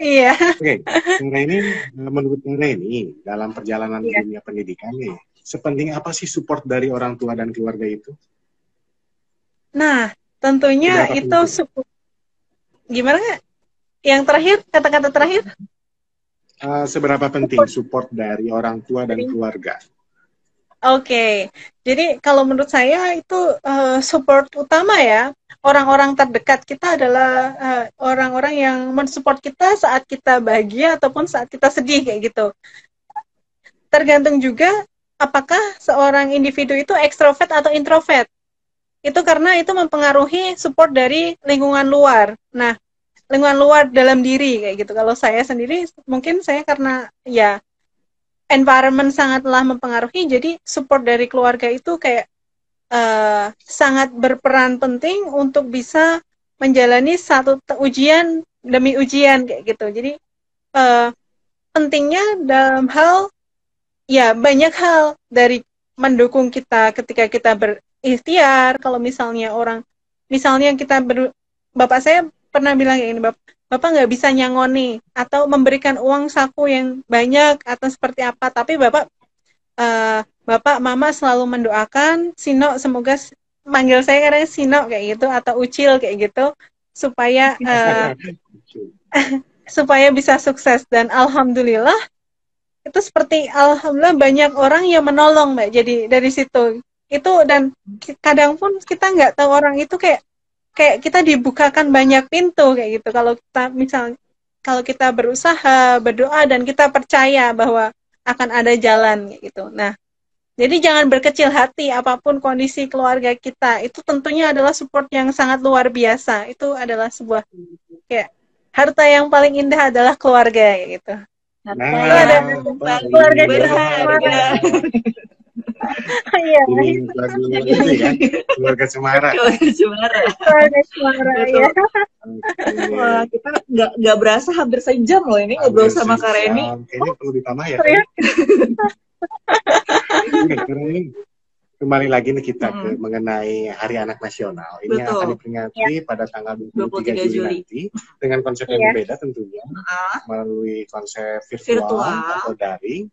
Iya. Oke, Kak ini menurut Kak ini dalam perjalanan dunia pendidikan nih, sepenting apa sih support dari orang tua dan keluarga itu? Nah, tentunya itu support. Gimana Kak? Yang terakhir, kata-kata terakhir? Seberapa penting support dari orang tua dan keluarga? Oke, jadi kalau menurut saya itu support utama ya, orang-orang terdekat kita adalah orang-orang yang mensupport kita saat kita bahagia ataupun saat kita sedih kayak gitu. Tergantung juga apakah seorang individu itu ekstrovert atau introvert. Itu karena itu mempengaruhi support dari lingkungan luar. Nah, lingkungan luar dalam diri kayak gitu. Kalau saya sendiri mungkin saya karena ya environment sangatlah mempengaruhi, jadi support dari keluarga itu kayak sangat berperan penting untuk bisa menjalani satu ujian demi ujian kayak gitu. Jadi pentingnya dalam hal ya banyak hal dari mendukung kita ketika kita berikhtiar. Kalau misalnya bapak saya pernah bilang kayak ini, Bapak nggak bisa nyangoni atau memberikan uang saku yang banyak atau seperti apa, tapi Bapak, Mama selalu mendoakan Sino, semoga manggil saya kadang Sino kayak gitu atau Ucil kayak gitu supaya supaya bisa sukses. Dan alhamdulillah itu alhamdulillah banyak orang yang menolong Mbak. Jadi dari situ itu, dan kadang pun kita nggak tahu orang itu kayak kita dibukakan banyak pintu kayak gitu kalau kita berusaha, berdoa, dan kita percaya bahwa akan ada jalan kayak gitu. Nah, jadi jangan berkecil hati apapun kondisi keluarga kita, itu tentunya adalah support yang sangat luar biasa. Itu adalah sebuah kayak harta yang paling indah adalah keluarga kayak gitu. Itu ada keluarga berharga. Iya. Lagu itu ya, keluarga Cemara. Keluarga Cemara ya. Wah, kita nggak berasa hampir sejam loh ini ngobrol sama Kak Reni. Kayaknya perlu ditambah ya. Karena ini kembali lagi nih kita mengenai Hari Anak Nasional. Ini akan diperingati pada tanggal 23 Juli nanti dengan konsep yang berbeda tentunya, melalui konsep virtual atau daring.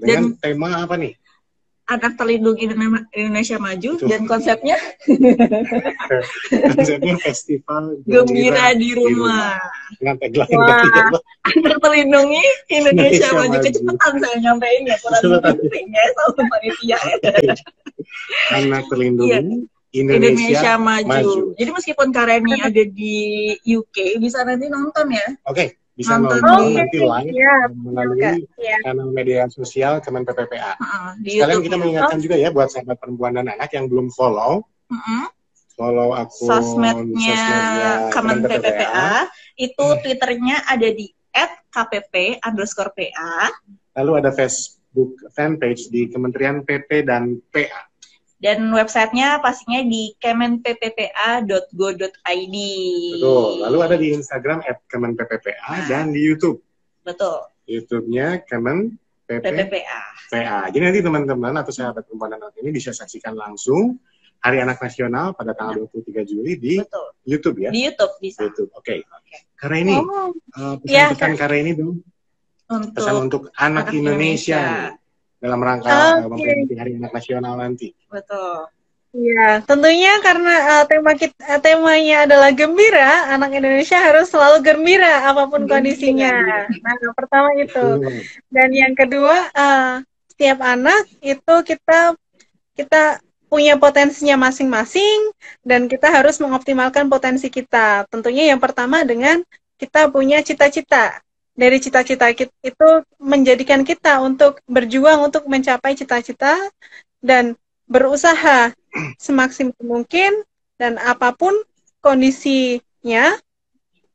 Dengan tema apa nih? Anak terlindungi Indonesia Maju. Betul. Dan konsepnya festival gembira di rumah. Dengan tagline anak terlindungi Indonesia Maju. Kecepatan saya nyampein ya, kurang penting ya sama panitia. Anak terlindungi Indonesia Maju. Jadi meskipun Kak Reni ada di UK, bisa nanti nonton ya. Oke. bisa Nonton nonton di- nanti live Iya, melalui Iya. kanal media sosial Kemen PPPA. di Sekalian YouTube. kita mengingatkan juga ya buat sahabat perempuan dan anak yang belum follow, follow akun Sosmednya Kemen PPPA, itu Twitternya ada di @kpp_PA, Lalu ada Facebook fanpage di Kementerian PP dan PA. dan websitenya pastinya di kemenpppa.go.id. Betul. Lalu ada di Instagram @kemenpppa dan di YouTube. Betul. YouTube-nya Kemen PPPA. PA. Jadi nanti teman-teman atau sahabat perempuan dan anak ini bisa saksikan langsung Hari Anak Nasional pada tanggal 23 Juli di Betul. YouTube ya. Di YouTube bisa. YouTube. Oke. Karena ini Iya, pesan-pesan karena ini dong. Pesan Untuk untuk anak anak Indonesia Indonesia. nih, dalam rangka Oke. memperingati Hari Anak Nasional nanti. betul. Iya, tentunya karena temanya adalah gembira, anak Indonesia harus selalu gembira apapun kondisinya. Nah, pertama itu. Dan yang kedua, setiap anak itu kita punya potensinya masing-masing dan kita harus mengoptimalkan potensi kita. Tentunya yang pertama dengan kita punya cita-cita. Dari cita-cita itu menjadikan kita untuk berjuang untuk mencapai cita-cita dan berusaha semaksimal mungkin, dan apapun kondisinya,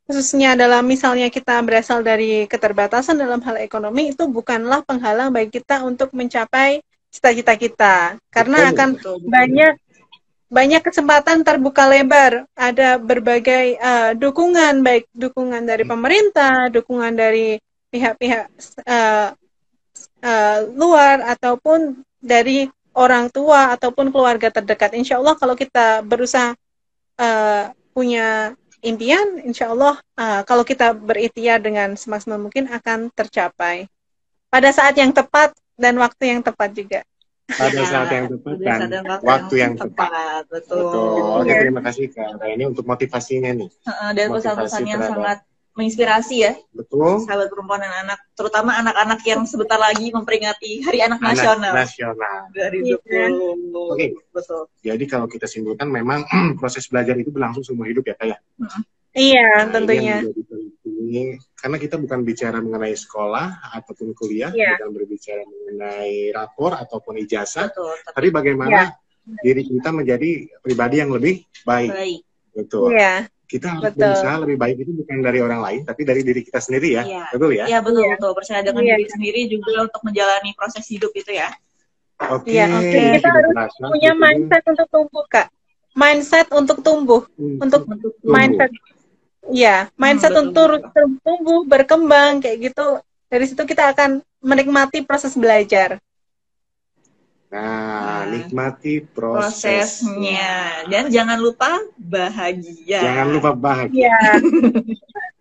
khususnya dalam misalnya kita berasal dari keterbatasan dalam hal ekonomi, itu bukanlah penghalang bagi kita untuk mencapai cita-cita kita, karena akan banyak kesempatan terbuka lebar, ada berbagai dukungan, baik dukungan dari pemerintah, dukungan dari pihak-pihak luar, ataupun dari orang tua ataupun keluarga terdekat. Insya Allah kalau kita berusaha punya impian, insya Allah kalau kita berikhtiar dengan semaksimal mungkin akan tercapai pada saat yang tepat dan waktu yang tepat juga. Pada saat yang tepat dan waktu yang tepat. Betul. Oke, terima kasih Kak ini untuk motivasinya nih. Dan pesan-pesan yang sangat menginspirasi ya. Betul. Sahabat perempuan dan anak, terutama anak-anak yang sebentar lagi memperingati Hari Anak Nasional. Nasional. 2020. Oke. Betul. Jadi kalau kita simpulkan memang proses belajar itu berlangsung seumur hidup ya Kak ya. Iya, tentunya. Ini karena kita bukan bicara mengenai sekolah ataupun kuliah, bukan berbicara mengenai rapor ataupun ijazah, tapi bagaimana diri kita menjadi pribadi yang lebih baik. Betul. Iya. Kita harus berusaha lebih baik itu bukan dari orang lain, tapi dari diri kita sendiri ya. Betul ya? Iya, betul. Percaya dengan diri sendiri juga untuk menjalani proses hidup itu ya. Oke. Kita harus punya mindset untuk tumbuh, Kak. Mindset untuk tumbuh. Untuk mindset. Iya, mindset untuk tumbuh, berkembang, kayak gitu. Dari situ kita akan menikmati proses belajar. Nah, nikmati prosesnya. Dan jangan lupa bahagia. Jangan lupa bahagia.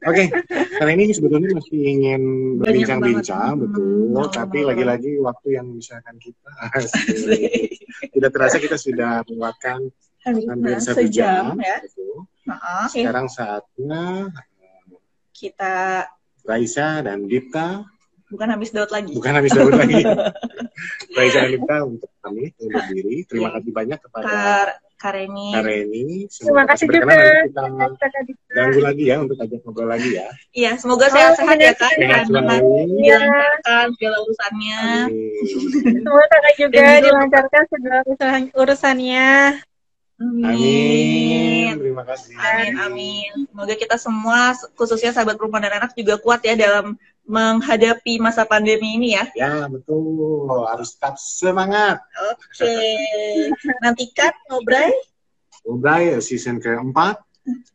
Oke, karena ini sebetulnya masih ingin berbincang-bincang, betul. Tapi lagi-lagi waktu yang misalkan kita tidak terasa kita sudah melewatkan hampir 1 jam. Ya. Sekarang saatnya kita Raisa dan Dipta. Bukan habis daud lagi. Raisa dan Dipta untuk kami undur diri. Terima kasih banyak kepada Kareni. Terima kasih juga. Kita ganggu lagi ya untuk ajak ngobrol lagi ya. Iya, semoga sehat-sehat ya Kak. Dilancarkan segala urusannya. Semoga Kakak juga dilancarkan segala urusannya. Amin. Terima kasih. Amin. Semoga kita semua, khususnya sahabat perempuan dan anak, juga kuat ya dalam menghadapi masa pandemi ini ya. Ya, betul. Harus tetap semangat. Oke. Nantikan Ngobrol season keempat.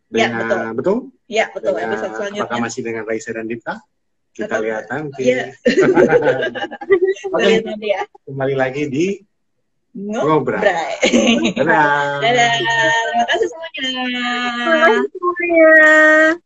Dengan, betul? Ya, betul. Dengan, episode selanjutnya. apakah masih dengan Raisa dan Dipta? Kita lihat nanti. Iya. Oke. Kembali lagi di Ngobrol. Dadah. Terima kasih semuanya. Terima kasih semuanya.